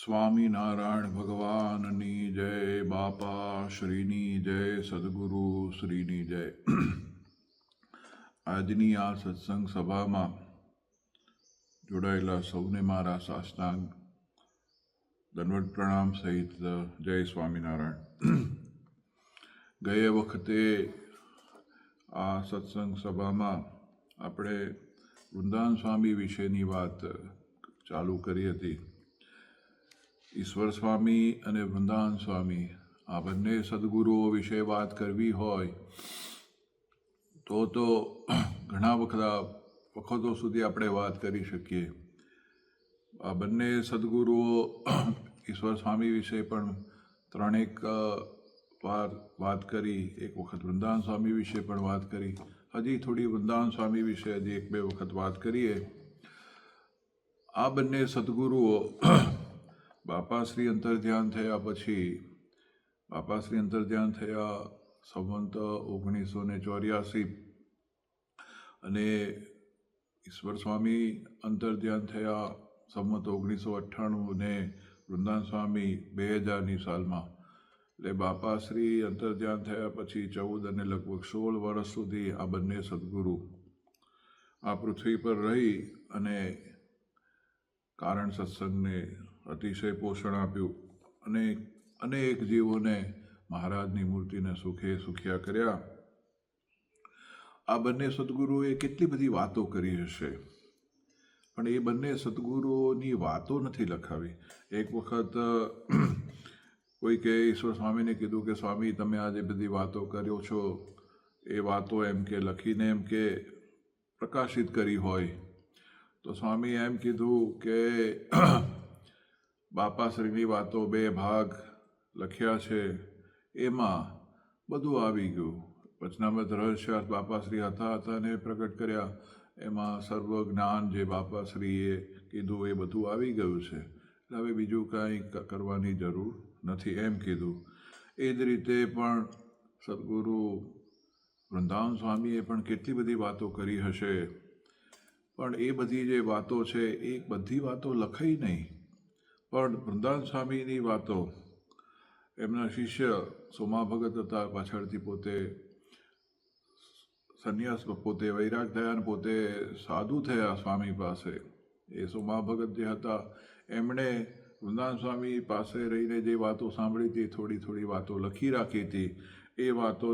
સ્વામિનારાયણ ભગવાનની જય, બાપા શ્રીની જય, સદગુરુ શ્રીની જય. આજની આ સત્સંગ સભામાં જોડાયેલા સૌને મારા સાષ્ટાંગ દંડવત પ્રણામ સહિત જય સ્વામિનારાયણ. ગયે વખતે આ સત્સંગ સભામાં આપણે વૃંદાવન સ્વામી વિશેની વાત ચાલુ કરી હતી. ઈશ્વર સ્વામી અને વૃંદાવન સ્વામી આ બંને સદગુરુઓ વિશે વાત કરવી હોય તો ઘણા વખતો સુધી આપણે વાત કરી શકીએ. આ બંને સદગુરુઓ ઈશ્વર સ્વામી વિશે પણ ત્રણેક વાર વાત કરી, એક વખત વૃંદાવન સ્વામી વિશે પણ વાત કરી, હજી થોડી વૃંદાવન સ્વામી વિશે હજી એક બે વખત વાત કરીએ. આ બંને સદગુરુઓ બાપાશ્રી અંતર્ધ્યાન થયા પછી, બાપાશ્રી અંતર્ધ્યાન થયા સંવંત 1984 અને ઈશ્વર સ્વામી અંતર્ધ્યાન થયા સંવંત 1998 ને વૃંદાવન સ્વામી 2000ની સાલમાં. એટલે બાપાશ્રી અંતર્ધ્યાન થયા પછી 14 અને લગભગ 16 વર્ષ સુધી આ બંને સદગુરુ આ પૃથ્વી પર રહી અને કારણ સત્સંગને અતિશય પોષણ આપ્યું અને અનેક જીવોને મહારાજની મૂર્તિને સુખ્યા કર્યા. આ બંને સદગુરુએ કેટલી બધી વાતો કરી હશે, પણ એ બંને સદગુરુઓની વાતો નથી લખાવી. એક વખત કોઈકે ઈશ્વર સ્વામીને કીધું કે સ્વામી, તમે આ જે બધી વાતો કર્યો છો એ વાતો એમ કે લખીને એમ કે પ્રકાશિત કરી હોય. તો સ્વામીએ એમ કીધું કે બાપાશ્રીની વાતો 2 ભાગ લખ્યા છે, એમાં બધું આવી ગયું. વચનામૃત રહસ્ય બાપાશ્રી હતા અને પ્રગટ કર્યા, એમાં સર્વ જ્ઞાન જે બાપાશ્રીએ કીધું એ બધું આવી ગયું છે, એટલે હવે બીજું કાંઈ કરવાની જરૂર નથી એમ કીધું. એ જ રીતે પણ સદગુરુ વૃંદાવન સ્વામીએ પણ કેટલી બધી વાતો કરી હશે, પણ એ બધી જે વાતો છે એ બધી વાતો લખાઈ નહીં. પણ વૃંદાવન સ્વામીની વાતો, એમના શિષ્ય સોમા ભગત હતા, પાછળથી પોતે સંન્યાસ, પોતે વૈરાગ થયા અને પોતે સાધુ થયા સ્વામી પાસે. એ સોમા ભગત જે હતા એમણે વૃંદાવન સ્વામી પાસે રહીને જે વાતો સાંભળી હતી, થોડી વાતો લખી રાખી હતી. એ વાતો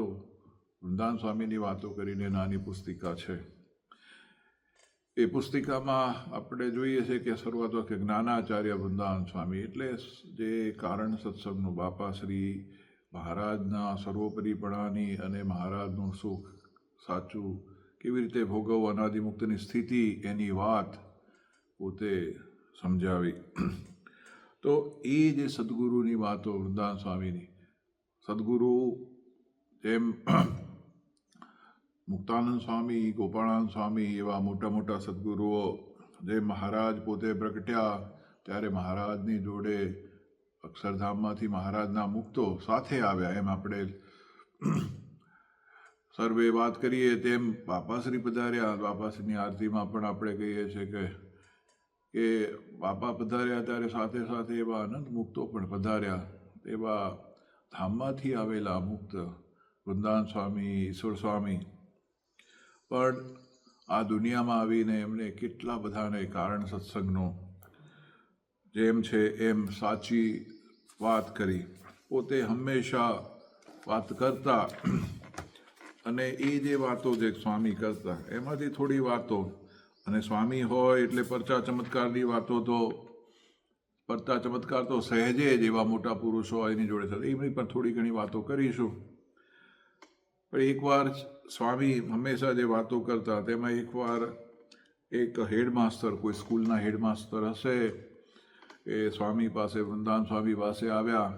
વૃંદાવન સ્વામીની વાતો કરીને નાની પુસ્તિકા છે. એ પુસ્તિકામાં આપણે જોઈએ છે કે શરૂઆત વખતે જ્ઞાનાચાર્ય વૃંદાવન સ્વામી, એટલે જે કારણ સત્સંગનું બાપાશ્રી મહારાજના સર્વોપરીપણાની અને મહારાજનું સુખ સાચું કેવી રીતે ભોગવવું, અનાદિમુક્તની સ્થિતિ, એની વાત પોતે સમજાવી. તો એ જે સદગુરુની વાતો વૃંદાવન સ્વામીની, સદગુરુ જેમ મુક્તાનંદ સ્વામી, ગોપાળાનંદ સ્વામી એવા મોટા સદગુરુઓ, જે મહારાજ પોતે પ્રગટ્યા ત્યારે મહારાજની જોડે અક્ષરધામમાંથી મહારાજના મુક્તો સાથે આવ્યા. એમ આપણે સર્વે વાત કરીએ તેમ બાપાશ્રી પધાર્યા. બાપાશ્રીની આરતીમાં પણ આપણે કહીએ છીએ કે બાપા પધાર્યા ત્યારે સાથે સાથે એવા અનંત મુક્તો પણ પધાર્યા. એવા ધામમાંથી આવેલા મુક્ત વૃંદાવન સ્વામી, ઈશ્વર સ્વામી પણ આ દુનિયામાં આવીને એમણે કેટલા બધાને કારણ સત્સંગનો જેમ છે એમ સાચી વાત કરી. પોતે હંમેશા વાત કરતા અને એ જે વાતો જે સ્વામી કરતા એમાંથી થોડી વાતો, અને સ્વામી હોય એટલે પરચા ચમત્કારની વાતો, તો પરચા ચમત્કાર તો સહેજે જ એવા મોટા પુરુષો એની જોડે થતા, એમની પણ થોડી ઘણી વાતો કરીશું. પણ એકવાર સ્વામી હંમેશા જે વાતો કરતા તેમાં એકવાર એક હેડમાસ્ટર, કોઈ સ્કૂલના હેડમાસ્ટર હશે, એ સ્વામી પાસે, વૃંદાવન સ્વામી પાસે આવ્યા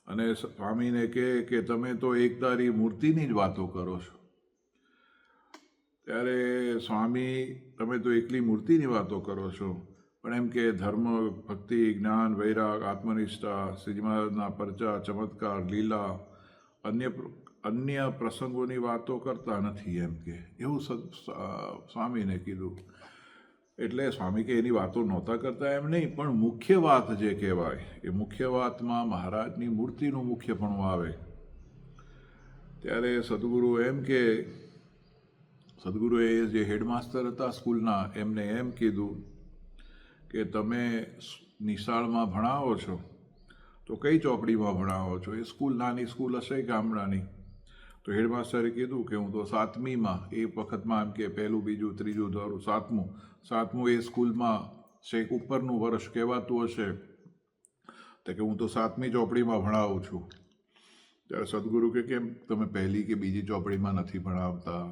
અને સ્વામીને કહે કે તમે તો એકતારી મૂર્તિની જ વાતો કરો છો. ત્યારે સ્વામી, તમે તો એકલી મૂર્તિની વાતો કરો છો, પણ એમ કે ધર્મ, ભક્તિ, જ્ઞાન, વૈરાગ, આત્મનિષ્ઠા, શ્રીજી મહારાજના પરચા, ચમત્કાર, લીલા, અન્ય પ્રસંગોની વાતો કરતા નથી એમ કે, એવું સ્વામીને કીધું. એટલે સ્વામી કે એની વાતો નહોતા કરતા એમ નહીં, પણ મુખ્ય વાત જે કહેવાય એ મુખ્ય વાતમાં મહારાજની મૂર્તિનું મુખ્યપણું આવે. ત્યારે સદગુરુ એમ કે સદગુરુએ જે હેડમાસ્ટર હતા સ્કૂલના એમને એમ કીધું કે તમે નિશાળમાં ભણાવો છો તો કઈ ચોપડીમાં ભણાવો છો? એ સ્કૂલ નાની સ્કૂલ હશે ગામડાની. તો હેડમાસ્ટરે કીધું કે હું તો 7મીમાં, એ વખતમાં એમ કે 1લું 2જું 3જું ધોરણ 7મું એ સ્કૂલમાં શેક ઉપરનું વર્ષ કહેવાતું હશે, તો કે હું તો 7મી ચોપડીમાં ભણાવું છું. ત્યારે સદગુરુ કે કેમ તમે 1લી કે 2જી ચોપડીમાં નથી ભણાવતા?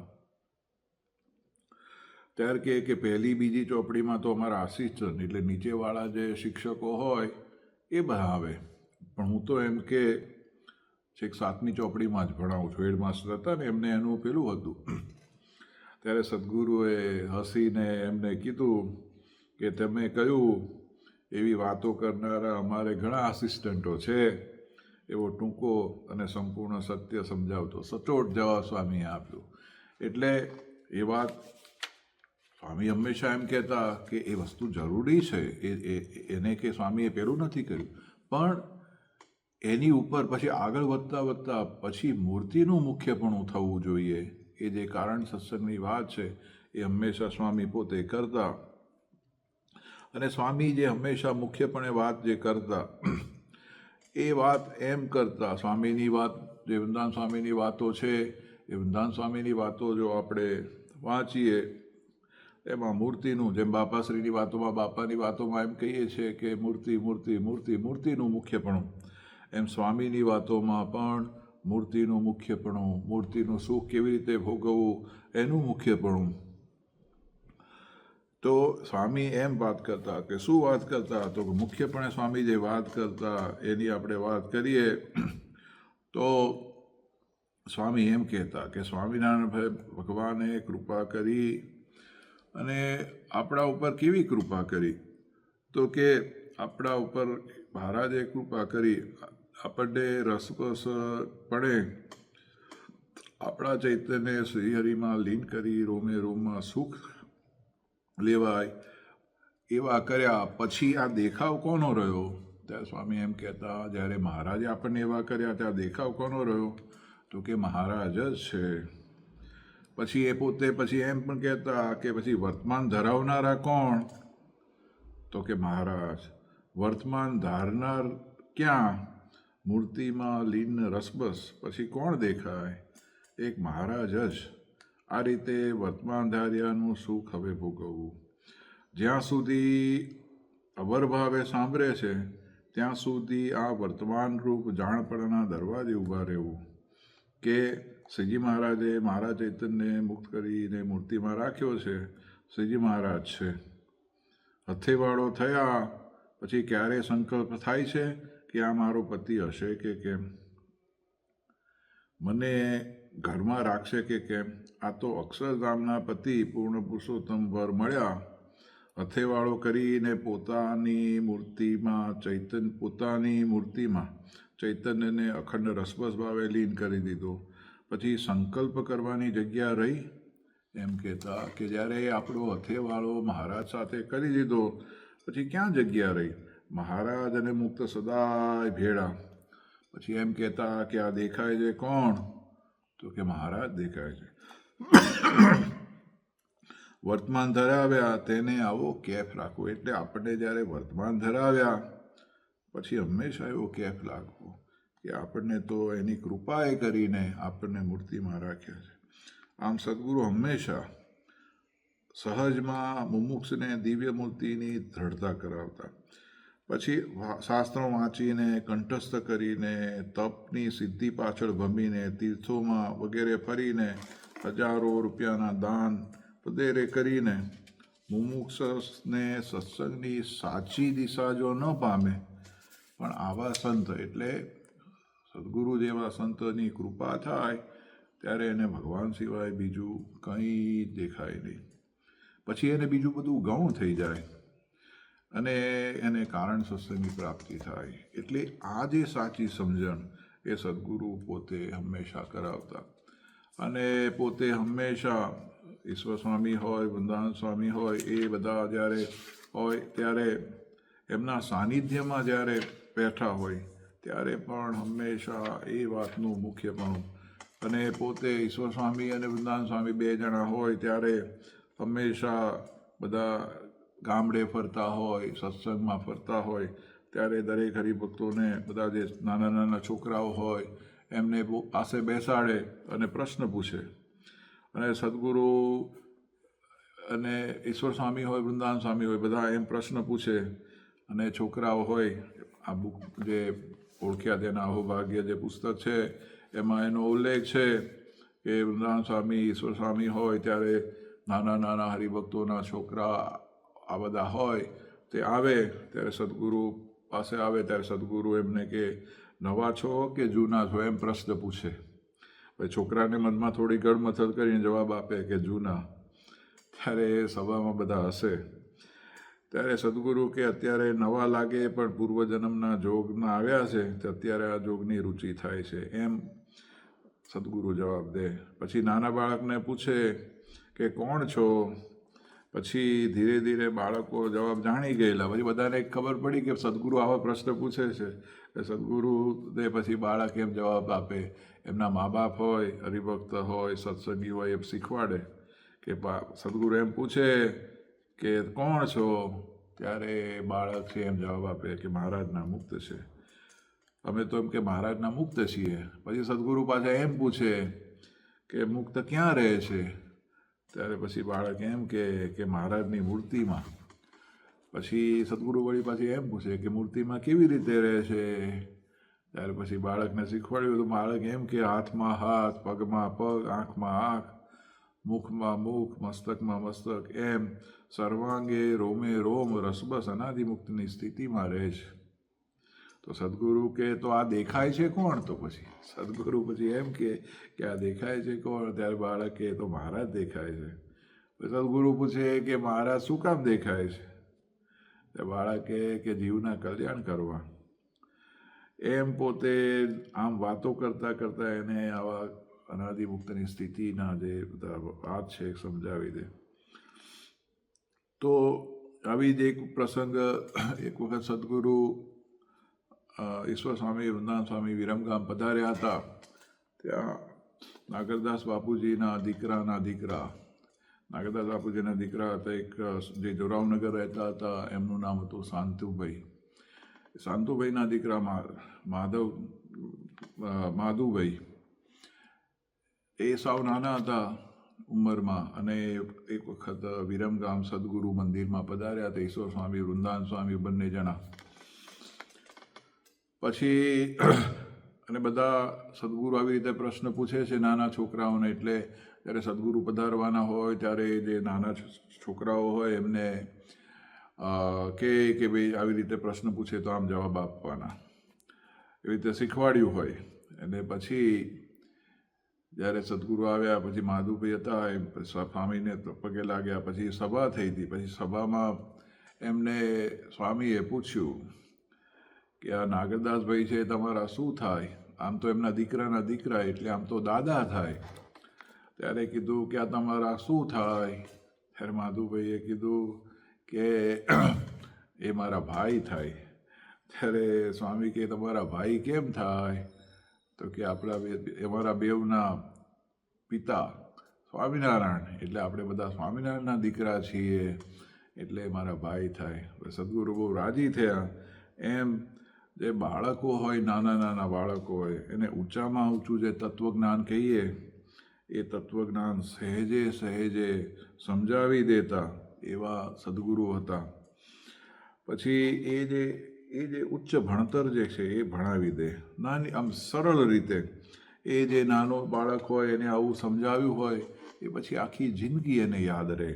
ત્યારે કે 1લી 2જી ચોપડીમાં તો અમારા આસિસ્ટન્ટ એટલે નીચેવાળા જે શિક્ષકો હોય એ ભણાવે, પણ હું તો એમ કે છેક 7મી ચોપડીમાં જ ભણાવું છું. હેડમાસ્ટર હતા ને એમને એનું પેલું હતું. ત્યારે સદગુરુએ હસીને એમને કીધું કે તમે કહ્યું એવી વાતો કરનારા અમારે ઘણા આસિસ્ટન્ટો છે, એવો ટૂંકો અને સંપૂર્ણ સત્ય સમજાવતો સચોટ જવાબ સ્વામીએ આપ્યો. એટલે એ વાત સ્વામી હંમેશા એમ કહેતા કે એ વસ્તુ જરૂરી છે, એને કે સ્વામીએ પેલું નથી કર્યું, પણ એની ઉપર પછી આગળ વધતા પછી મૂર્તિનું મુખ્યપણું થવું જોઈએ. એ જે કારણ સત્સંગની વાત છે એ હંમેશા સ્વામી પોતે કરતા. અને સ્વામી જે હંમેશા મુખ્યપણે વાત જે કરતા એ વાત એમ કરતા. સ્વામીની વાત જે વૃંદાવન સ્વામીની વાતો છે એ વૃંદાવન સ્વામીની વાતો જો આપણે વાંચીએ એમાં મૂર્તિનું, જેમ બાપાશ્રીની વાતોમાં બાપાની વાતોમાં એમ કહીએ છીએ કે મૂર્તિનું મુખ્યપણું, એમ સ્વામીની વાતોમાં પણ મૂર્તિનું મુખ્યપણું, મૂર્તિનું સુખ કેવી રીતે ભોગવવું એનું મુખ્યપણું. તો સ્વામી એમ વાત કરતા કે શું વાત કરતા? તો મુખ્યપણે સ્વામી જે વાત કરતા એની આપણે વાત કરીએ તો સ્વામી એમ કહેતા કે સ્વામિનારાયણ ભગવાને કૃપા કરી, અને આપણા ઉપર કેવી કૃપા કરી? તો કે આપણા ઉપર મહારાજે કૃપા કરી, આપણને રસપસ પડે આપણા ચૈતન્ય શ્રીહરિમાં લીન કરી રોમે રોમમાં સુખ લેવાય એવા કર્યા. પછી આ દેખાવ કોનો રહ્યો? ત્યારે સ્વામી એમ કહેતા જ્યારે મહારાજે આપણને એવા કર્યા ત્યાં દેખાવ કોનો રહ્યો? તો કે મહારાજ જ છે. પછી એ પોતે પછી એમ પણ કહેતા કે પછી વર્તમાન ધરાવનારા કોણ? તો કે મહારાજ. વર્તમાન ધારનાર ક્યાં? મૂર્તિમાં લીન રસબસ. પછી કોણ દેખાય? એક મહારાજ જ. આ રીતે વર્તમાન ધાર્યાનું સુખ હવે ભોગવવું. જ્યાં સુધી અવરભાવે સાંભળે છે ત્યાં સુધી આ વર્તમાન રૂપ જાણપણના દરવાજે ઊભા રહેવું. કે શ્રીજી મહારાજે મહારાજ ચૈતન્યને મુક્ત કરીને મૂર્તિમાં રાખ્યો છે, શ્રીજી મહારાજ છે. હથેવાળો થયા પછી ક્યારે સંકલ્પ થાય છે કે આ મારો પતિ હશે કે કેમ, મને ઘરમાં રાખશે કે કેમ? આ તો અક્ષરધામના પતિ પૂર્ણ પુરુષોત્તમ વર મળ્યા. હથેવાળો કરીને પોતાની મૂર્તિમાં ચૈતન્યને અખંડ રસબસ ભાવે લીન કરી દીધો. પછી સંકલ્પ કરવાની જગ્યા રહી? એમ કહેતા કે જ્યારે આપણો હથેવાળો મહારાજ સાથે કરી દીધો પછી ક્યાં જગ્યા રહી? મહારાજ અને મુક્ત સદાય ભેળા. પછી એમ કહેતા કે આ દેખાય છે કોણ? તો કે મહારાજ દેખાય છે. વર્તમાન ધરાવ્યા તેને આવો કેફ રાખવો. એટલે આપણે જ્યારે વર્તમાન ધરાવ્યા પછી હંમેશા એવો કેફ રાખવો કે આપણને તો એની કૃપાએ કરીને આપણને મૂર્તિમાં રાખ્યા છે. આમ સદગુરુ હંમેશા સહજમાં મુમુક્ષને દિવ્ય મૂર્તિની દ્રઢતા કરાવતા. પછી શાસ્ત્રો વાંચીને, કંઠસ્થ કરીને, તપની સિદ્ધિ પાછળ ભમીને, તીર્થોમાં વગેરે ફરીને, હજારો રૂપિયાના દાન વગેરે કરીને મુમુક્ષને સત્સંગની સાચી દિશા જો ન પામે, પણ આવા સંત એટલે સદગુરુ જેવા સંતની કૃપા થાય ત્યારે એને ભગવાન સિવાય બીજું કંઈ દેખાય નહીં. પછી એને બીજું બધું ગૌણ થઈ જાય અને એને કારણ સત્સંગની પ્રાપ્તિ થાય. એટલે આ જે સાચી સમજણ એ સદગુરુ પોતે હંમેશા કરાવતા. અને પોતે હંમેશા ઈશ્વર સ્વામી હોય, વૃંદાવન સ્વામી હોય, એ બધા જ્યારે હોય ત્યારે એમના સાનિધ્યમાં જ્યારે બેઠા હોય ત્યારે પણ હંમેશા એ વાતનું મુખ્યપણું, અને પોતે ઈશ્વર સ્વામી અને વૃંદાવન સ્વામી બે જણા હોય ત્યારે હંમેશા બધા ગામડે ફરતા હોય, સત્સંગમાં ફરતા હોય ત્યારે દરેક હરિભક્તોને બધા જે નાના નાના છોકરાઓ હોય એમને પાસે બેસાડે અને પ્રશ્ન પૂછે. અને સદગુરુ અને ઈશ્વર સ્વામી હોય, વૃંદાવન સ્વામી હોય, બધા એમ પ્રશ્ન પૂછે અને છોકરાઓ હોય, આ બુક જે ઓળખ્યા તેના અહોભાગ્ય જે પુસ્તક છે એમાં એનો ઉલ્લેખ છે કે વૃંદાવન સ્વામી, ઈશ્વર સ્વામી હોય ત્યારે નાના નાના હરિભક્તોના છોકરા આ બધા હોય તે આવે ત્યારે સદગુરુ પાસે આવે ત્યારે સદગુરુ એમને કે નવા છો કે જૂના છો, એમ પ્રશ્ન પૂછે. પછી છોકરાને મનમાં થોડી ગળમથલ કરીને જવાબ આપે કે જૂના. ત્યારે એ સભામાં બધા હસે. ત્યારે સદગુરુ કે અત્યારે નવા લાગે પણ પૂર્વજન્મના જોગમાં આવ્યા છે તો અત્યારે આ જોગની રુચિ થાય છે, એમ સદગુરુ જવાબ દે. પછી નાના બાળકને પૂછે કે કોણ છો? પછી ધીરે ધીરે બાળકો જવાબ જાણી ગયેલા. પછી બધાને ખબર પડી કે સદગુરુ આવા પ્રશ્ન પૂછે છે. સદગુરુ દે પછી બાળક એમ જવાબ આપે. એમના મા બાપ હોય, હરિભક્ત હોય, સત્સંગી હોય, એમ શીખવાડે કે સદગુરુ એમ પૂછે કે કોણ છો? ત્યારે બાળક છે એમ જવાબ આપે કે મહારાજના મુક્ત છે. અમે તો એમ કે મહારાજના મુક્ત છીએ. પછી સદગુરુ પાછા એમ પૂછે કે મુક્ત ક્યાં રહે છે? ત્યારે પછી બાળક એમ કે મહારાજની મૂર્તિમાં. પછી સદગુરુ વળી પાછી એમ પૂછે કે મૂર્તિમાં કેવી રીતે રહે છે? ત્યારે પછી બાળકને શીખવાડ્યું તો બાળક એમ કે હાથમાં હાથ, પગમાં પગ, આંખમાં આંખ, મુખમાં મુખ, મસ્તકમાં મસ્તક, એમ સર્વાંગે રોમે રોમ રસબસ અનાદિમુક્તની સ્થિતિમાં રહે છે. તો સદગુરુ કે તો આ દેખાય છે કોણ? તો પછી સદગુરુ પછી એમ કે આ દેખાય છે કોણ? ત્યારે બાળક કે તો મહારાજ દેખાય છે. સદગુરુ પૂછે કે મહારાજ શું કામ દેખાય છે? તો બાળક કે જીવના કલ્યાણ કરવા. એમ પોતે આમ વાતો કરતાં કરતાં એને આવા અનાદિમુક્તની સ્થિતિના જે બધા વાત છે સમજાવી દે. તો આવી જ એક પ્રસંગ એક વખત સદગુરુ ઈશ્વર સ્વામી, વૃંદાવન સ્વામી વિરમગામ પધાર્યા હતા. ત્યાં નાગરદાસ બાપુજીના દીકરાના દીકરા, નાગરદાસ બાપુજીના દીકરા હતા એક જે જોરાવનગર રહેતા હતા, એમનું નામ હતું શાંતુભાઈ. શાંતુભાઈના દીકરા માધુભાઈ એ સાવ નાના હતા ઉંમરમાં અને એક વખત વિરમગામ સદગુરુ મંદિરમાં પધાર્યા હતા. ઈશ્વર સ્વામી, વૃંદાવન સ્વામી બંને જણા. પછી અને બધા સદગુરુ આવી રીતે પ્રશ્ન પૂછે છે નાના છોકરાઓને. એટલે જ્યારે સદગુરુ પધારવાના હોય ત્યારે જે નાના છોકરાઓ હોય એમને કે ભાઈ આવી રીતે પ્રશ્ન પૂછે તો આમ જવાબ આપવાના, એવી રીતે શીખવાડ્યું હોય. અને પછી જ્યારે સદગુરુ આવ્યા પછી માધુભાઈ હતા એ સ્વામીને પગે લાગ્યા. પછી સભા થઈ હતી. પછી સભામાં એમને સ્વામીએ પૂછ્યું કે આ નાગરદાસભાઈ છે તમારા શું થાય? આમ તો એમના દીકરાના દીકરા એટલે આમ તો દાદા થાય. ત્યારે કીધું કે આ તમારા શું થાય? ત્યારે માધુભાઈએ કીધું કે એ મારા ભાઈ થાય. ત્યારે સ્વામી કે તમારા ભાઈ કેમ થાય? તો કે અમારા બેવના પિતા સ્વામિનારાયણ એટલે આપણે બધા સ્વામિનારાયણના દીકરા છીએ એટલે મારા ભાઈ થાય. સદગુરુ બહુ રાજી થયા. એમ જે બાળકો હોય, નાના નાના બાળકો હોય, એને ઊંચામાં ઊંચું જે તત્વજ્ઞાન કહીએ એ તત્વજ્ઞાન સહેજે સહેજે સમજાવી દેતા એવા સદગુરુ હતા. પછી એ જે ઉચ્ચ ભણતર જે છે એ ભણાવી દે નાની આમ સરળ રીતે. એ જે નાનો બાળક હોય એને આવું સમજાવ્યું હોય એ પછી આખી જિંદગી એને યાદ રહે.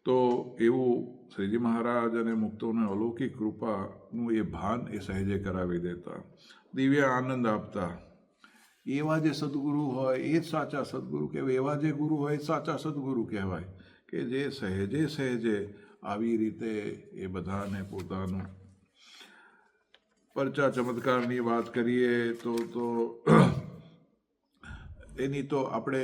તો એવું શ્રીજી મહારાજ અને મુક્તોને અલૌકિક કૃપાનું એ ભાન એ સહેજે કરાવી દેતા, દિવ્ય આનંદ આપતા. એવા જે સદગુરુ હોય એ જ સાચા સદગુરુ કહેવાય. એવા જે ગુરુ હોય એ સાચા સદગુરુ કહેવાય કે જે સહેજે સહેજે આવી રીતે એ બધાને પોતાનું. પરચા ચમત્કારની વાત કરીએ તો એની તો આપણે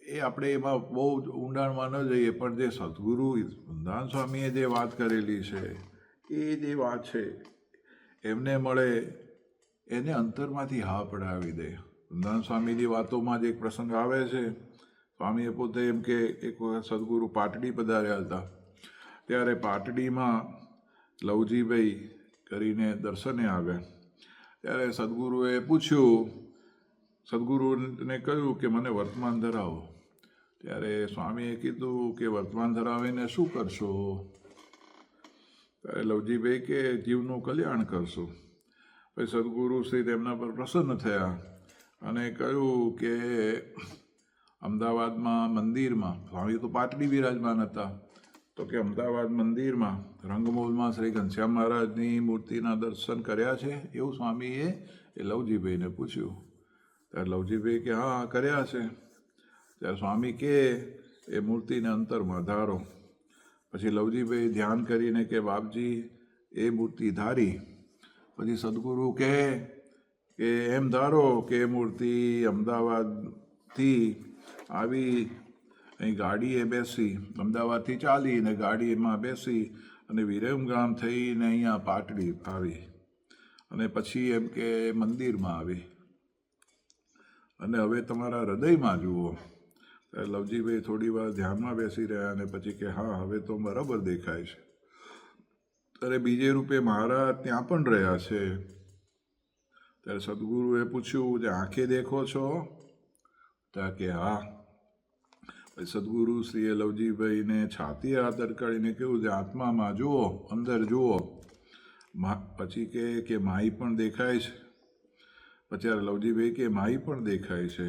એ આપણે એમાં બહુ ઊંડાણમાં ન જઈએ, પણ જે સદગુરુ વૃંદાવન સ્વામીએ જે વાત કરેલી છે એ જે વાત છે એમને મળે એને અંતરમાંથી હા પડાવી દે. વૃંદાવન સ્વામીની વાતોમાં જ એક પ્રસંગ આવે છે. સ્વામીએ પોતે એમ કે એક વખત સદગુરુ પાટડી પધાર્યા હતા, ત્યારે પાટડીમાં લવજીભાઈ કરીને દર્શને આવ્યા. ત્યારે સદગુરુએ પૂછ્યું, સદગુરુને કહ્યું કે મને વર્તમાન ધરાવો. ત્યારે સ્વામીએ કીધું કે વર્તમાન ધરાવીને શું કરશો? ત્યારે લવજીભાઈ કે જીવનું કલ્યાણ કરશો. પછી સદગુરુ શ્રી તેમના પર પ્રસન્ન થયા અને કહ્યું કે અમદાવાદમાં મંદિરમાં, સ્વામી તો પાટડી બિરાજમાન હતા, તો કે અમદાવાદ મંદિરમાં રંગમૂલમાં શ્રી ઘનશ્યામ મહારાજની મૂર્તિના દર્શન કર્યા છે? એવું સ્વામીએ એ લવજીભાઈને પૂછ્યું. ત્યારે લવજીભાઈ કે હા કર્યા છે. ત્યારે સ્વામી કે એ મૂર્તિને અંતરમાં ધારો. પછી લવજીભાઈ ધ્યાન કરીને કે બાપજી એ મૂર્તિ ધારી. પછી સદગુરુ કહે કે એમ ધારો કે એ મૂર્તિ અમદાવાદથી આવી, અહીં ગાડીએ બેસી, અમદાવાદથી ચાલીને ગાડીમાં બેસી અને વિરમગામ થઈને અહીંયા પાટડી આવી અને પછી એમ કે મંદિરમાં આવી અને હવે તમારા હૃદયમાં જુઓ. ત્યારે લવજીભાઈ થોડી વાર ધ્યાનમાં બેસી રહ્યા અને પછી કે હા હવે તો બરાબર દેખાય છે. ત્યારે બીજે રૂપે મહારાજ ત્યાં પણ રહ્યા છે. ત્યારે સદગુરુએ પૂછ્યું જે આંખે દેખો છો? ત્યાં કે હા. પછી સદગુરુ શ્રીએ લવજીભાઈને છાતી હાથ અડકાડીને કહ્યું જે આત્મામાં જુઓ, અંદર જુઓ. પછી કે માહી પણ દેખાય છે. પછી લવજીભાઈ કે માહી પણ દેખાય છે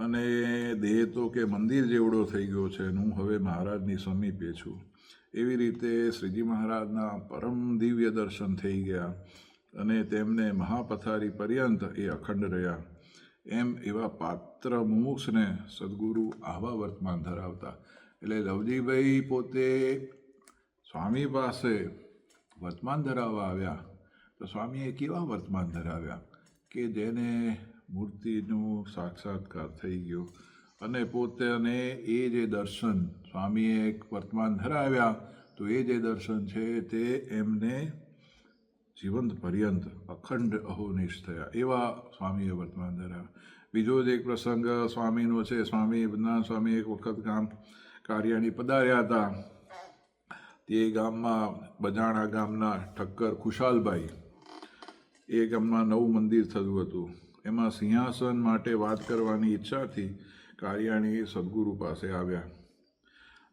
અને દેહ તો કે મંદિર જેવડો થઈ ગયો છે અને હું હવે મહારાજની સમીપે છું. એવી રીતે શ્રીજી મહારાજના પરમ દિવ્ય દર્શન થઈ ગયા અને તેમને મહાપથારી પર્યંત એ અખંડ રહ્યા. એમ એવા પાત્ર મુમુક્ષને સદગુરુ આવા વર્તમાન ધરાવતા. એટલે લવજીભાઈ પોતે સ્વામી પાસે વર્તમાન ધરાવવા આવ્યા તો સ્વામીએ કેવા વર્તમાન ધરાવ્યા કે જેને મૂર્તિનું સાક્ષાત્કાર થઈ ગયો અને પોતાને એ જે દર્શન સ્વામીએ એક વર્તમાન ધરાવ્યા તો એ જે દર્શન છે તે એમને જીવંત પર્યંત અખંડ અહોનિશ થયા. એવા સ્વામીએ વર્તમાન ધરાવ્યા. બીજો જ એક પ્રસંગ સ્વામીનો છે. સ્વામી વૃંદાવન સ્વામી એક વખત ગામ કારિયાણી પધાર્યા હતા. તે ગામમાં બજાણા ગામના ઠક્કર ખુશાલભાઈ, એ ગામમાં નવું મંદિર થયું હતું. એમાં સિંહાસન માટે વાત કરવાની ઈચ્છાથી કારિયાણી સદગુરુ પાસે આવ્યા.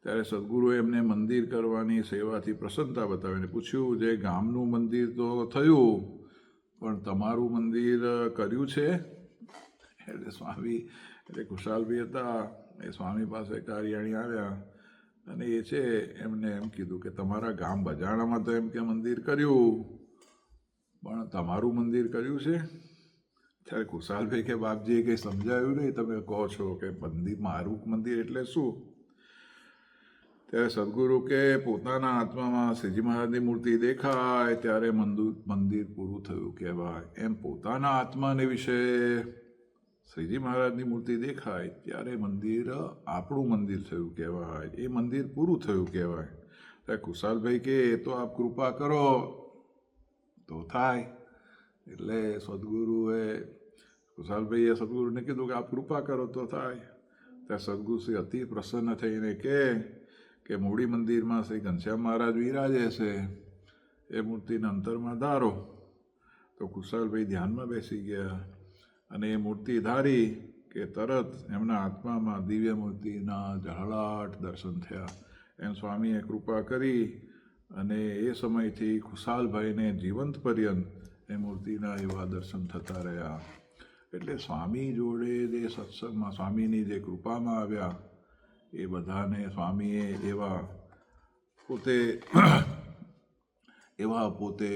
ત્યારે સદગુરુએ એમને મંદિર કરવાની સેવાથી પ્રસન્નતા બતાવીને પૂછ્યું જે ગામનું મંદિર તો થયું પણ તમારું મંદિર કર્યું છે? એટલે સ્વામી એટલે ખુશાલભાઈ હતા એ સ્વામી પાસે કારિયાણી આવ્યા અને એ છે એમને એમ કીધું કે તમારા ગામ બજાણામાં તો એમ કે મંદિર કર્યું પણ તમારું મંદિર કર્યું છે? ત્યારે ખુશાલભાઈ કે બાપજીએ કંઈ સમજાયું નહીં, તમે કહો છો કે મંદિર મારું મંદિર એટલે શું? ત્યારે સદગુરુ કે પોતાના આત્મામાં શ્રીજી મહારાજની મૂર્તિ દેખાય ત્યારે મંદિર પૂરું થયું કહેવાય. એમ પોતાના આત્માને વિશે શ્રીજી મહારાજની મૂર્તિ દેખાય ત્યારે મંદિર આપણું મંદિર થયું કહેવાય, એ મંદિર પૂરું થયું કહેવાય. ત્યારે ખુશાલભાઈ કે એ તો આપ કૃપા કરો તો થાય. એટલે સદગુરુએ ખુશાલભાઈએ સદગુરુને કીધું કે આપ કૃપા કરો તો થાય. ત્યારે સદગુરુ શ્રી અતિ પ્રસન્ન થઈને કે મૂળી મંદિરમાં શ્રી ઘનશ્યામ મહારાજ વિરાજે છે એ મૂર્તિના અંતરમાં ધારો. તો ખુશાલભાઈ ધ્યાનમાં બેસી ગયા અને એ મૂર્તિ ધારી કે તરત એમના આત્મામાં દિવ્ય મૂર્તિના ઝળહળાટ દર્શન થયા. એમ સ્વામીએ કૃપા કરી અને એ સમયથી ખુશાલભાઈને જીવંત પર્યંત એ મૂર્તિના એવા દર્શન થતા રહ્યા. એટલે સ્વામી જોડે જે સત્સંગમાં સ્વામીની જે કૃપામાં આવ્યા એ બધાને સ્વામીએ એવા પોતે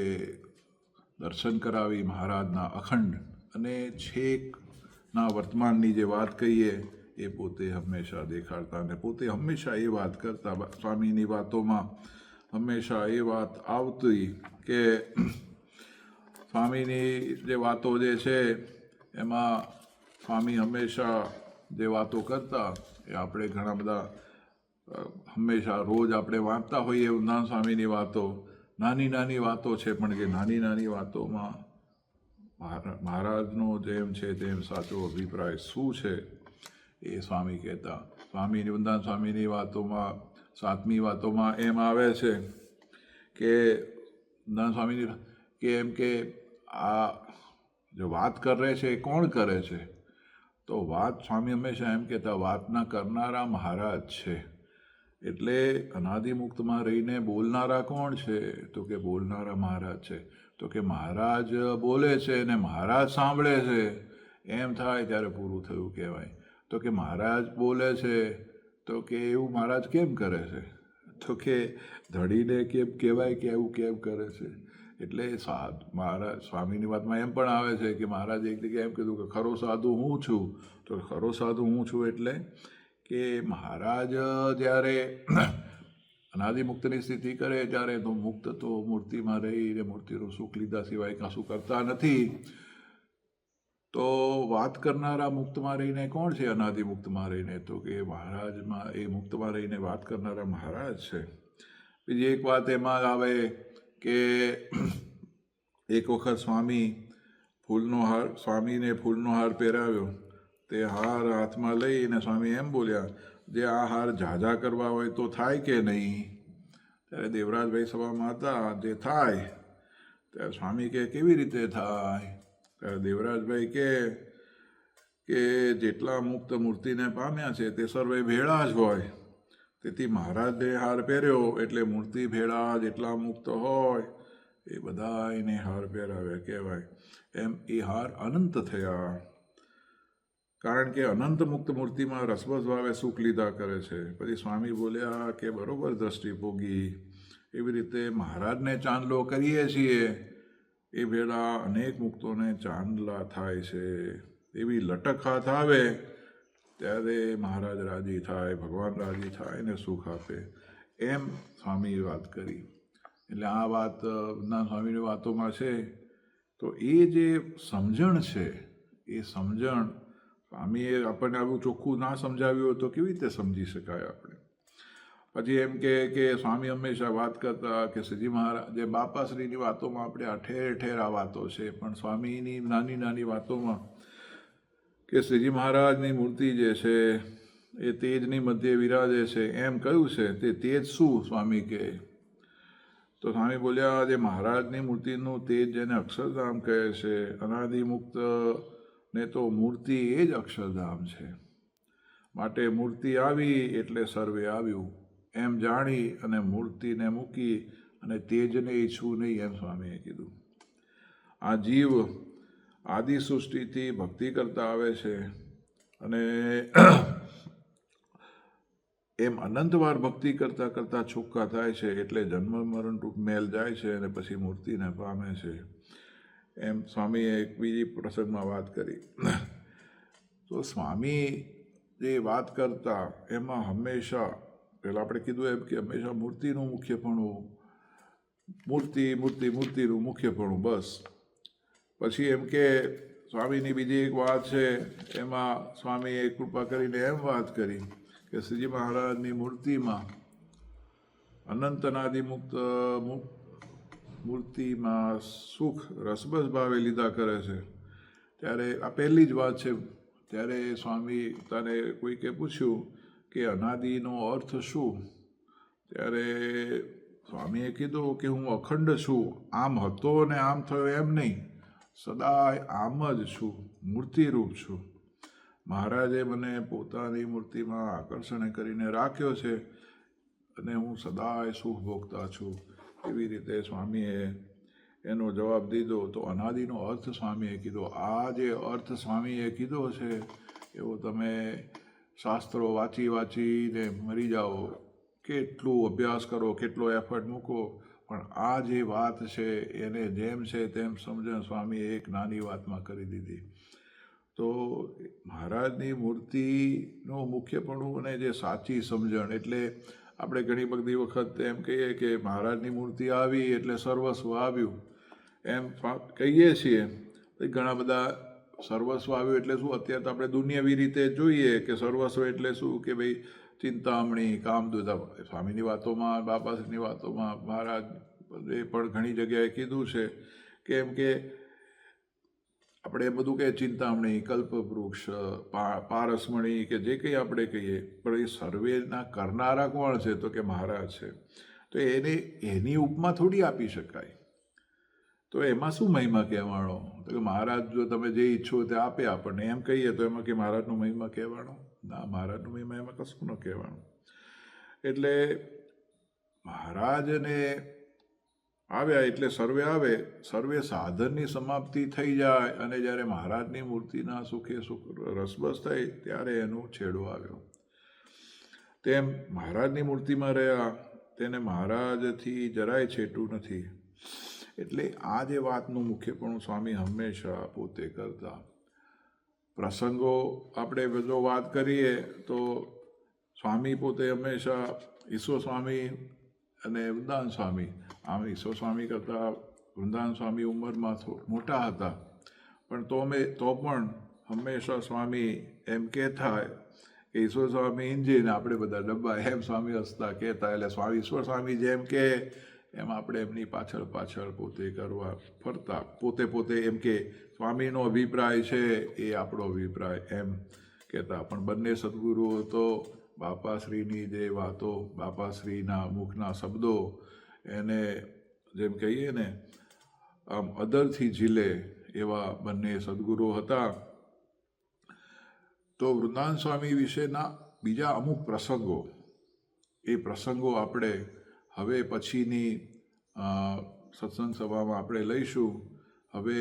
દર્શન કરાવી મહારાજના અખંડ અને છેકના વર્તમાનની જે વાત કહીએ એ પોતે હંમેશા દેખાડતા અને પોતે હંમેશા એ વાત કરતા. સ્વામીની વાતોમાં હંમેશા એ વાત આવતી કે સ્વામીની જે વાતો જે છે એમાં સ્વામી હંમેશા જે વાતો કરતા એ આપણે ઘણા બધા હંમેશા રોજ આપણે વાંચતા હોઈએ ઊંધાણ સ્વામીની વાતો, નાની નાની વાતો છે, પણ કે નાની નાની વાતોમાં મહારાજનો જેમ છે તેમ સાચો અભિપ્રાય શું છે એ સ્વામી કહેતા. સ્વામી ઊંધાણ સ્વામીની વાતોમાં 7મી વાતોમાં એમ આવે છે કે ઊંધાણ સ્વામીની કે એમ કે આ જો વાત કરે છે એ કોણ કરે છે? તો વાત સ્વામી હંમેશા એમ કહેતા વાતના કરનારા મહારાજ છે. એટલે અનાદિમુક્તમાં રહીને બોલનારા કોણ છે? તો કે બોલનારા મહારાજ છે. તો કે મહારાજ બોલે છે ને મહારાજ સાંભળે છે, એમ થાય ત્યારે પૂરું થયું કહેવાય. તો કે મહારાજ બોલે છે તો કે એવું મહારાજ કેમ કરે છે? તો કે ધડીને કેમ કહેવાય કે એવું કેમ કરે છે? એટલે મહારાજ સ્વામીની વાતમાં એમ પણ આવે છે કે મહારાજ એક જગ્યાએ એમ કીધું કે ખરો સાધુ હું છું. તો ખરો સાધુ હું છું એટલે કે મહારાજ જ્યારે અનાદિમુક્તની સ્થિતિ કરે ત્યારે તો મુક્ત તો મૂર્તિમાં રહીને મૂર્તિનું સુખ લીધા સિવાય કશું કરતા નથી. તો વાત કરનારા મુક્તમાં રહીને કોણ છે? અનાદિમુક્તમાં રહીને તો કે મહારાજમાં એ મુક્તમાં રહીને વાત કરનારા મહારાજ છે. બીજી એક વાત એમાં આવે કે એક વખત સ્વામીને ફૂલનો હાર પહેરાવ્યો. તે હાર હાથમાં લઈને સ્વામી એમ બોલ્યા, જે આ હાર ઝાઝા કરવા હોય તો થાય કે નહીં? ત્યારે દેવરાજભાઈ સભામાં હતા, જે થાય. ત્યારે સ્વામી કે કેવી રીતે થાય? ત્યારે દેવરાજભાઈ કે જેટલા મુક્ત મૂર્તિને પામ્યા છે તે સર્વે ભેળા જ હોય. તેથી મહારાજે હાર પહેર્યો એટલે મૂર્તિ ભેળા જેટલા મુક્ત હોય એ બધા એને હાર પહેરાવ્યા કહેવાય. એમ એ હાર અનંત થયા. કારણ કે અનંત મુક્ત મૂર્તિમાં રસબસ ભાવે સુખ લીધા કરે છે. પછી સ્વામી બોલ્યા કે બરોબર દ્રષ્ટિ પોગી. એવી રીતે મહારાજને ચાંદલો કરીએ છીએ એ ભેળા અનેક મુક્તોને ચાંદલા થાય છે. એવી લટક હાથ આવે ત્યારે મહારાજ રાજી થાય, ભગવાન રાજી થાય ને સુખ આપે. એમ સ્વામીએ વાત કરી. એટલે આ વાત સ્વામીની વાતોમાં છે. તો એ જે સમજણ છે એ સમજણ સ્વામીએ આપણને આવું ચોખ્ખું ના સમજાવ્યું હોય તો કેવી રીતે સમજી શકાય આપણે? પછી એમ કે સ્વામી હંમેશા વાત કરતા કે શ્રીજી મહારાજ જે બાપાશ્રીની વાતોમાં આપણે આ ઠેર ઠેર આ વાતો છે, પણ સ્વામીની નાની નાની વાતોમાં કે શ્રીજી મહારાજની મૂર્તિ જે છે એ તેજની મધ્યે વિરાજે છે. એમ કહ્યું છે તે તેજ શું? સ્વામી કહે તો સ્વામી બોલ્યા, જે મહારાજની મૂર્તિનું તેજ જેને અક્ષરધામ કહે છે, અનાદિમુક્ત ને તો મૂર્તિ એ જ અક્ષરધામ છે. માટે મૂર્તિ આવી એટલે સર્વે આવ્યું એમ જાણી અને મૂર્તિને મૂકી અને તેજને ઈચ્છવું નહીં, એમ સ્વામીએ કીધું. આ જીવ આદિ સૃષ્ટિથી ભક્તિ કરતા આવે છે અને એમ અનંતવાર ભક્તિ કરતાં કરતાં છૂપકા થાય છે. એટલે જન્મ મરણ રૂપ મેલ જાય છે અને પછી મૂર્તિને પામે છે. એમ સ્વામીએ એક બીજી પ્રસંગમાં વાત કરી. તો સ્વામી જે વાત કરતા એમાં હંમેશા પહેલાં આપણે કીધું એમ કે હંમેશા મૂર્તિનું મુખ્યપણું, મૂર્તિનું મુખ્યપણું બસ. પછી એમ કે સ્વામીની બીજી એક વાત છે, એમાં સ્વામીએ કૃપા કરીને એમ વાત કરી કે શ્રીજી મહારાજની મૂર્તિમાં અનંત અનાદિમુક્ત મૂર્તિમાં સુખ રસબસ ભાવે લીધા કરે છે. ત્યારે આ પહેલી જ વાત છે. ત્યારે સ્વામી તને કોઈકે પૂછ્યું કે અનાદિનો અર્થ શું? ત્યારે સ્વામીએ કીધું કે હું અખંડ છું, આમ હતો ને આમ થયો એમ નહીં, સદાય આમ જ છું, મૂર્તિરૂપ છું. મહારાજે મને પોતાની મૂર્તિમાં આકર્ષણ કરીને રાખ્યો છે અને હું સદાય સુખ ભોગતા છું. એવી રીતે સ્વામીએ એનો જવાબ દીધો. તો અનાદિનો અર્થ સ્વામીએ કીધો. આ જે અર્થ સ્વામીએ કીધો છે એવો તમે શાસ્ત્રો વાંચીને મરી જાઓ, કેટલું અભ્યાસ કરો, કેટલો એફર્ટ મૂકો, પણ આ જે વાત છે એને જેમ છે તેમ સમજણ સ્વામીએ એક નાની વાતમાં કરી દીધી. તો મહારાજની મૂર્તિનું મુખ્યપણું અને જે સાચી સમજણ, એટલે આપણે ઘણી બધી વખત એમ કહીએ કે મહારાજની મૂર્તિ આવી એટલે સર્વસ્વ આવ્યું એમ કહીએ છીએ. ઘણા બધા સર્વસ્વ આવ્યું એટલે શું? અત્યારે તો આપણે દુનિયાવી રીતે જોઈએ કે સર્વસ્વ એટલે શું કે ભાઈ ચિંતામણી, કામધુધા. સ્વામીની વાતોમાં, બાપાશ્રીની વાતોમાં મહારાજ એ પણ ઘણી જગ્યાએ કીધું છે કેમ કે આપણે એ બધું કહે ચિંતામણી, કલ્પવૃક્ષ, પારસમણી કે જે કંઈ આપણે કહીએ, પણ એ સર્વેના કરનારા કોણ છે? તો કે મહારાજ છે. તો એની ઉપમા થોડી આપી શકાય. તો એમાં શું મહિમા કહેવાનો? તો કે મહારાજ જો તમે જે ઈચ્છો તે આપે આપણને, એમ કહીએ તો એમાં કે મહારાજનો મહિમા કહેવાનો? ના, મહારાજનો મહિમા એમાં કશું ન કહેવાનું. એટલે મહારાજને આવ્યા એટલે સર્વે આવે, સર્વે સાધનની સમાપ્તિ થઈ જાય અને જ્યારે મહારાજની મૂર્તિના સુખે સુખ રસબસ થઈ ત્યારે એનો છેડો આવ્યો. તેમ મહારાજની મૂર્તિમાં રહ્યા તેને મહારાજથી જરાય છેટું નથી. એટલે આ જે વાતનું મુખ્યપણું સ્વામી હંમેશા પોતે કરતા. પ્રસંગો આપણે બધો વાત કરીએ તો સ્વામી પોતે હંમેશા ઈશ્વર સ્વામી અને વૃંદાવન સ્વામી, આમ ઈશ્વર સ્વામી કરતાં વૃંદાવન સ્વામી ઉંમરમાં મોટા હતા, પણ તો પણ હંમેશા સ્વામી એમ કહેતા કે ઈશ્વર સ્વામી ઇન્જિન, આપણે બધા ડબ્બા, એમ સ્વામી હસતા કહેતા. એટલે ઈશ્વર સ્વામી જેમ કે એમ આપણે એમની પાછળ પાછળ પોતે કરવા ફરતા. પોતે એમ કે સ્વામીનો અભિપ્રાય છે એ આપણો અભિપ્રાય એમ કહેતા. પણ બંને સદગુરુઓ તો બાપાશ્રીની જે વાતો, બાપાશ્રીના મુખના શબ્દો એને જેમ કહીએ ને આમ અદરથી ઝીલે એવા બંને સદગુરુઓ હતા. તો વૃંદાવન સ્વામી વિશેના બીજા અમુક પ્રસંગો, એ પ્રસંગો આપણે હવે પછીની સત્સંગ સભામાં આપણે લઈશું. હવે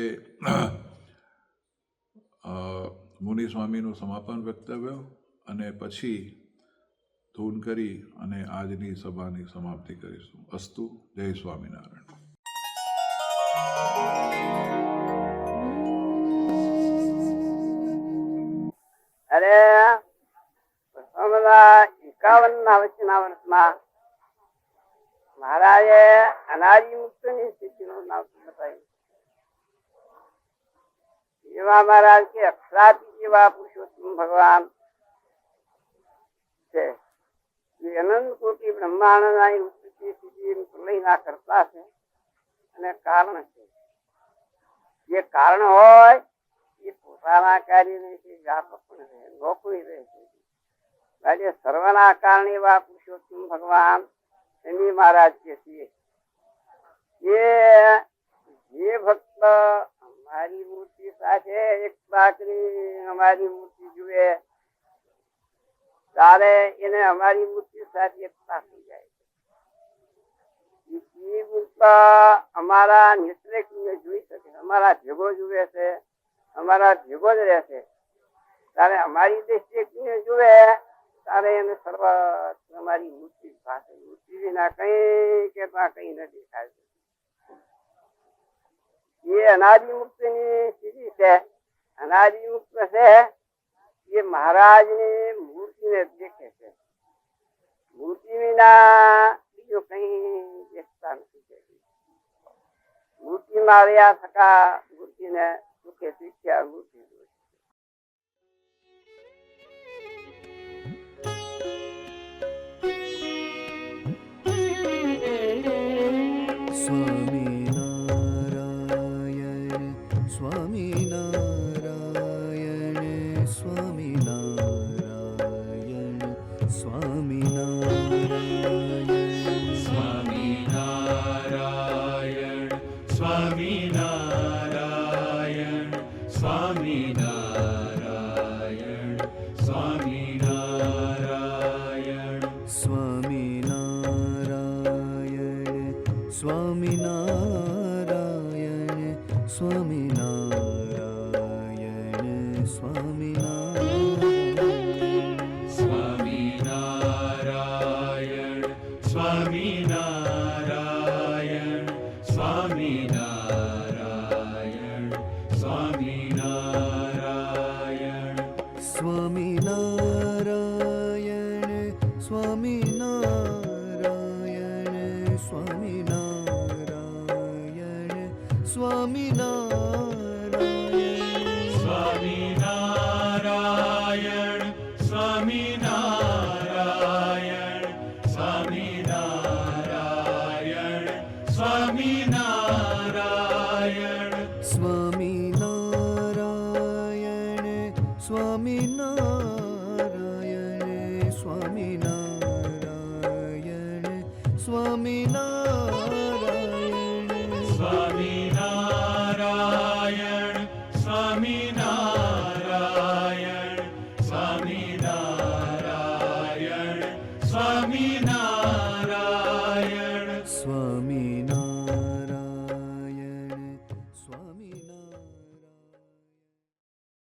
મુનિ સ્વામીનું સમાપન વક્તવ્ય અને પછી ધૂન કરી અને આજની સભાની સમાપ્તિ કરીશું. અસ્તુ. જય સ્વામિનારાયણ. અરે 51ના વચ્ચેના વર્ષમાં મહારાજે અનાદિ મુક્તની સ્થિતિનું નામ બતાવ્યું. એવા મહારાજ કે અક્ષરાતી જેવા પુરુષોત્તમ ભગવાન છે. અનંત કોટી બ્રહ્માંડના ઉત્પત્તિ સ્થિતિ પ્રલયના કરતા છે અને કારણ છે. જે કારણ હોય એ પોતાના કાર્ય નહીં, વ્યાપક પણ રહે, નોકરી રહે છે. આજે સર્વના કારણે એવા પુરુષોત્તમ ભગવાન એની મહારાજ કે છીએ. જે ભક્ત અમારી મૂર્તિ સાથે એક બાકરી અમારી મૂર્તિ જુએ ત્યારે એને અમારી મૂર્તિ સાથે એકતા થઈ જાય. અમારા નેત્રે જોઈ શકે, અમારા ભેગો જુએ છે, અમારા ભેગો જ રહેશે. ત્યારે અમારી દ્રષ્ટિએ જુએ ત્યારે એને સર્વ અમારી મૂર્તિ પાસે, મૂર્તિ વિના કઈ કેતા કઈ ન દેખાય. એ અનાદિ મુક્તની સ્થિતિ છે. અનાદિ મુક્ત છે એ મહારાજની મૂર્તિને દેખે છે. મૂર્તિ વિના બીજું કઈ દેખતા નથી. મૂર્તિમાં રહ્યા થતા મૂર્તિને સુખે શીખ્યા મૂર્તિ. સ્વામિનારાયણ સ્વામિનારાયણ સ્વામિનારાયણ સ્વામિનારાયણ સ્વામિનારાયણ સ્વામિનારાયણ સ્વામિનારાયણ સ્વામિનારાયણ સ્વામિનારાયણ સ્વામિનારાયણ સ્વામિનારાયણ સ્વામિનારાયણ સ્વામિનારાયણ સ્વામિનારાયણ સ્વામિનારાયણ સ્વામિનારાયણ સ્વામિનારાયણ સ્વામિનારાયણ સ્વામિનારાયણ સ્વામિનારાયણ સ્વામિનારાયણ સ્વામિનારાયણ સ્વામિનારાયણ સ્વામિનારાયણ